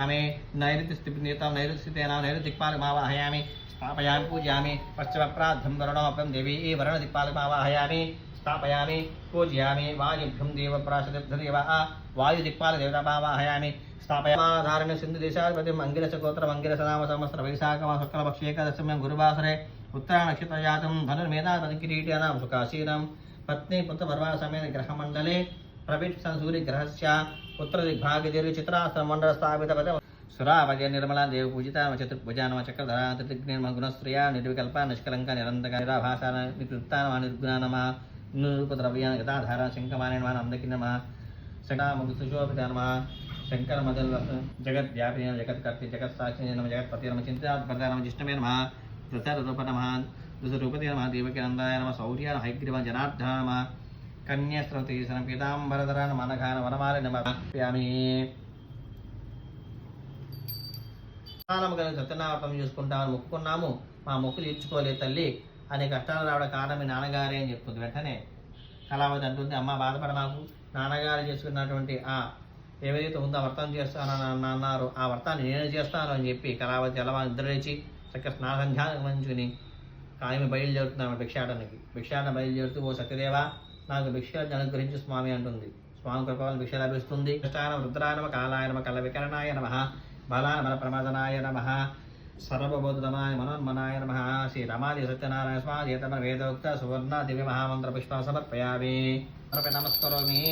नैऋत्यस्थितेन नैऋत्यदिक्पालमावाहयामि स्थापयामि पूजयामि पश्चिमप्राद्धं वरुणोऽपं देवी वरुणदिक्पालमावाहयामि स्थापयामि पूजयामि वायुभ्यं देवप्राशदेव वायुदिक्पालदेवतामावाहयामि स्थापयामाधारण्य सिन्धुदेशाधिपतिम् अंगिरसगोत्रमङ्गिरसनाम संवत्सर वैशाखमासुक्लपक्षे एकदशम्यां गुरुवासरे उत्तरायणनक्षत्रजातं धनुर्मेधाधिकिरीट्यानां सुखासीनां पत्नी पुत्रपर्वासमेन ग्रहमण्डले प्रविष्टं सूर्यग्रहस्य उत्तरदिग्भागे सुरावगे निर्मला देव पूजिता चतुर्भुजा नम चक्रधरा त्रिग्नेम गुणस्त्रिया निर्विकल्पा निष्कलंका निरंतका निराभासा निकृता नम निर्गुणा नम निरूपद्रव्या गदाधारा शंकमाने नम नंदकी नम शंकामगुसुशोभिता नम शंकर मदल जगद्व्यापिनी जगत्कर्त्री जगत्साक्षिणी नम जगत्पति नम चिंतात्पदा नम जिष्णवे नम दशरूप नम दशरूपति नम देवकी नंदाय नम शौर्य हैग्रीव जनार्दन नम कन्यास्त्रवतीसनं पीताम्बरधरान् मनघान वनमाले नमः సత్యనారాయణ చూసుకుంటామని మొక్కుకున్నాము మా మొక్కులు తీర్చుకోలేదు తల్లి అనే కష్టాలు రావడం కారణం మీ నాన్నగారే అని చెప్తుంది. వెంటనే కళావతి అంటుంది, అమ్మ బాధపడ మాకు, నాన్నగారు చేసుకున్నటువంటి ఏవైతే ఉందో వ్రతం చేస్తానని అన్నారు ఆ వ్రతాన్ని నేనే చేస్తాను అని చెప్పి కళావతి అలవా నిద్రలేచి చక్కగా స్నాన సంధ్యానించుకుని ఆమె బయలుదేరుతున్నాము భిక్షాటన బయలుదేరుతూ ఓ సత్యదేవ నాకు భిక్షాన్ని అనుగ్రహించి స్వామి అంటుంది. స్వామి కృపవల్ల భిక్ష లభిస్తుంది. కృష్ణాయ రుద్రాయ నమ కాలాయ నమ కల వికరణాయ నమ బలాయ బల ప్రమాదనాయ నమ సర్వబోధమాయ మనోన్మనాయ నమ శ్రీ రమాది సత్యనారాయణ స్వామి ఏతమ వేదోక్త సువర్ణ దివ్య మహామంత్ర పుష్ప సమర్పయామి నమస్కరోమి.